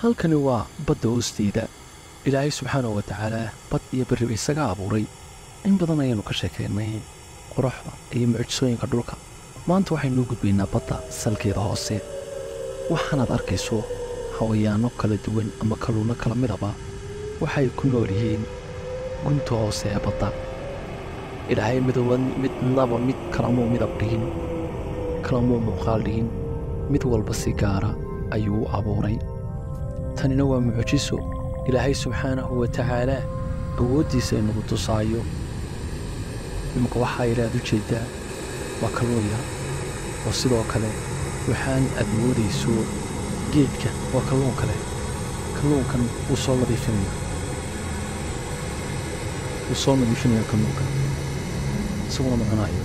halkani waa badda hoosteeda. ilaahay subxaanahu wa tacaala bad iyo berriba isaga abuuray. in badan ayaanu ka sheekaynay quruxda iyo mucjisooyinka dhulka. maanta waxaynu u gudbaynaa badda salkeeda hoose. waxaanaad arkayso xawayaano kala duwan ama kalluunno kala midaba waxay ku nool yihiin gunta hoose ee badda. ilaahay midnaba mid kalamuu midab dhigin, kalamuu muuqaal dhigin, mid walba si gaara ayuu u abuuray. tanina waa mucjiso ilaahay subxaanahu wa tacaalaa awooddiisa inagu tusaayo. imika waxaa ilaad u jeeddaa waa kalluun yar oo sidoo kale waxaan aad moodayso geedka waa kalluun kale. kalluunkan wuu soo nadiifinaya kalluunkan isaguna ma cunayo.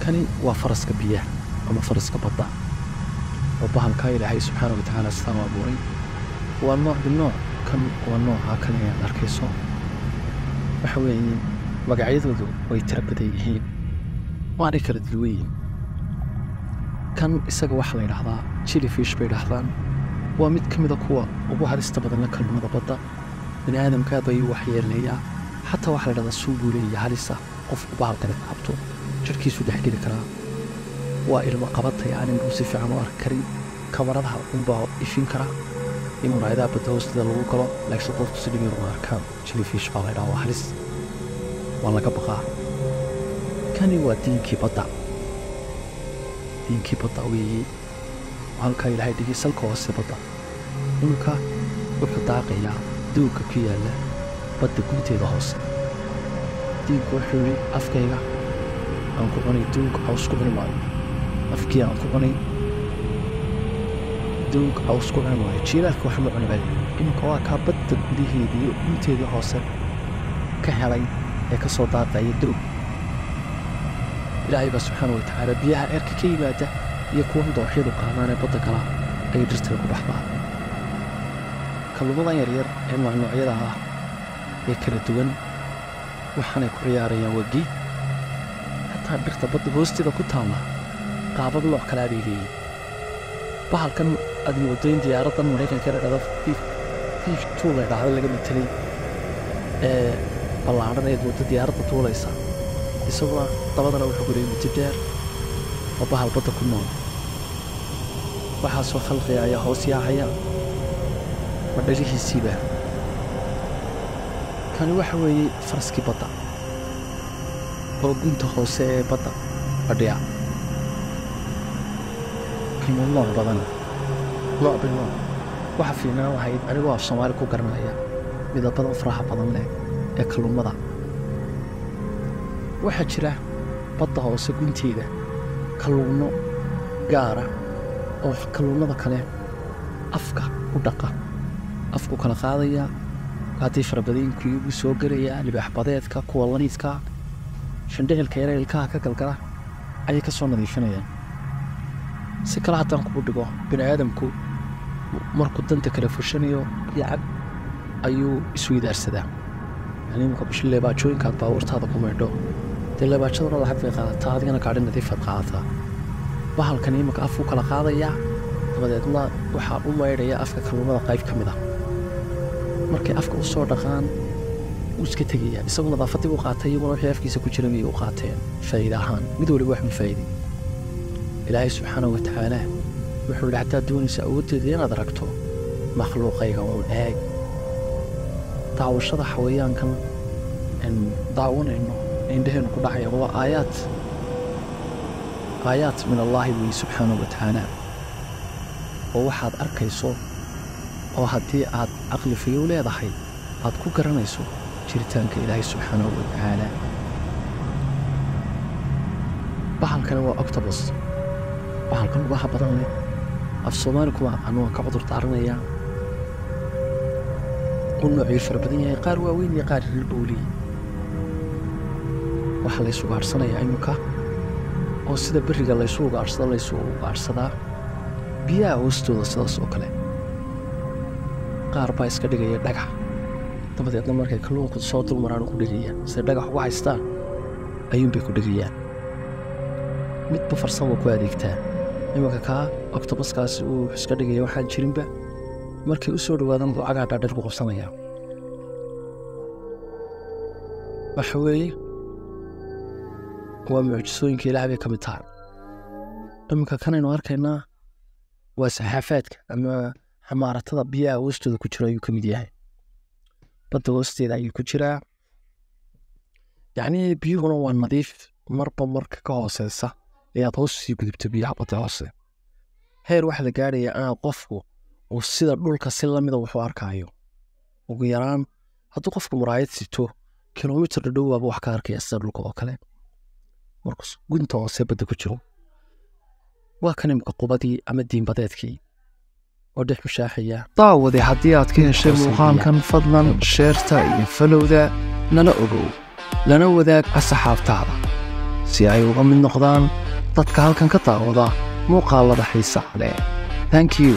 kani waa faraska biyaha ama faraska badda oo bahalkaa ilaahay subxaanahu wa tacaala sidaan u abuuray. waa nooc binooc. kan waa noocaa kale ayaad arkayso. waxa weeye magacyadoodu way tira badan yihiin, waanay kala duwan yihiin. kan isaga waxaa la yidhaahdaa jellyfish bay dhahdaan. waa mid ka mida kuwa ugu halista badanla kalluunada badda. bini aadamka aad bay u waxyeelayaa. xataa waxaa la yidhahdaa suun buu leeyahay halisa. qofku bahalkani qabto jirhkiisu dhexgeli karaa. waa ilmo qabatay aan inuu si fiican u arki karin. kamaradaha unbaa ifin kara in muraayadaha badda hoosteeda lagu galo, laakiin dadku si dhibir uma arkaan. jellyfish baa la yidhaha, waa halis, waa laga baqaa. kani waa diinkii badda weeye. halkaa ilaahay dhigay salka hoose badda. dhulka wuxuu daaqayaa duugga ku yaalla badda gunteeda hoose. diinku wuxuu yidhi afkayga aan ku cunay duug caws ku cuni maayo. afkii aan ku cunay duug caws ku cuni maayo. jiilaalka waxma cuni maayo. iminka waa kaa badda gudaheedii iyo gunteedii hoose ka helay ee ka soo daaqaya duug. ilaahay baa subxaana wa tacaala biyaha eerka ka yimaada iyo kuwan dooxyadu qaadaan ee badda kala ayay dhirtada ku baxdaa. kalluumadan yaryar ee noocnoocyada ah ee kala duwan waxaanay ku ciyaarayaan waa geed. xataa dhirta badda hoosteeda ku taalla qaabab nooc kalaa bay leeyihin. bahalkan aad moodo in diyaaraddan maraykanka la dhahdo F-2 la dhahdo laga matelay ee ballaadhan eed moodo diyaaradda tuulaysa. isaguna dabadana wuxuu guray muddo dheer oo bahal badda ku nool. waxaasoo khalqiga ayaa hoos yaacaya ma dhalihiisiiba. kani waxa weeye faraskii badda oo gunta hoose ee badda fadhiya. qiimo nooc badan, nooc binooc. waxa fiicnaan lahayd anigoo af Soomaali ku garanaya midabada faraha badan leh ee kalluumada. waxaa jira badda hoose gunteeda kalluunno gaara oo kalluunnada kale afka u dhaqa. afku kala qaadaya, haddii farabadaynkii ugu soo gelayaa libaaxbadeedka, kuwa laniidka, shandhicilka yare ilkaha ka galgala ayay ka soo nadiifinayaan. si kale haddaan kugu dhigo, bini aadamku markuu danta kale fushanayo yacab ayuu isweydaarsadaa. yani imika bishi leebaajooyinkaad baabuurtaada ku maydho dee leebaajaduna lacag bay qaadataa, adigana gaadhi nadiifaad qaadataa. bahalkan imika afku kala qaadayaa, dabadeedna waxaa u maydhaya afka kalluumada qayb ka mid ah. markay afka u soo dhaqaan wuu iska tegayaa. isagu nadaafaddii u qaatay, iyaguna wixii afkiisa ku jira miyay u qaateen faa'iida ahaan. mid waliba wax ma faa'iidin. ilaahay subxaanahu wa tacaala wuxuu yidhi haddaad doonaysa awooddeeda inaad aragto makhluuqayga uun eeg. daawashada xawayaankan daawanayno indhaheennu ku dhacaya waa aayaad min allaahi weeye subxaanahu wa tacaala. oo waxaad arkayso oo haddii aad caqli fayow leedahay aad ku garanayso jiritaanka ilaahay subxaanahu wa tacaala. bahalkani waa octobus. bahalkan ugaha badan leh af Soomaali kuma aqaano, waan ka cudur daaranayaa. uu noocyo fara badan yahay, qaar waaweyn iyo qaar yaryar buu leeyahay. waxaa laysu ugaadhsanayaa iminka oo sida berriga laysu ugaadhsadaa biyaha hoostooda sidaas oo kale. qaar baa iska dhigaya dhagax, dabadeedna markay kalluunku soo dulmaraan ku dhigayaan. siday dhagax ugu haystaan ayuunbay ku dhigayaan. midba farsamo ku adeegtaa. iminka kaa octobuskaasi uu iska dhigaya waxaan jirinba markay u soo dhawaadaan buu cagaha dhaadheer ku qabsanayaa waxa weeye waa mucjisooyinka ilaahay bay ka mid tahay iminka kanaynu arkaynaa waa saxaafaadka ama xamaaratada biyaha hoostooda ku jira ayuu ka mid yahay badda hoosteeda ayuu ku jiraa yacni biyuhuna waa nadiif marba marka ka hooseysa ayaad hoos sii gudubto biyaha badda hoose heer waxa la gaarayaa in qofku uu sida dhulka si lamida wuxuu arkaayo ugu yaraan hadduu qofku muraayad sito kilomitir dhow waaba wax ka arkaya sida dhulka oo kale markaas gunta hoose badda ku jiro waa kan imika qubadii ama diinbadeedkii oo dhex mushaaxaya daawade haddii aad ka heshay muuqaalkan fadlan sheerta iyo falowda nala ogow lana wadaag asxaabtaada si ay uga mid noqdaan dadka halkan ka daawada muuqaalada xiisaha leh thank you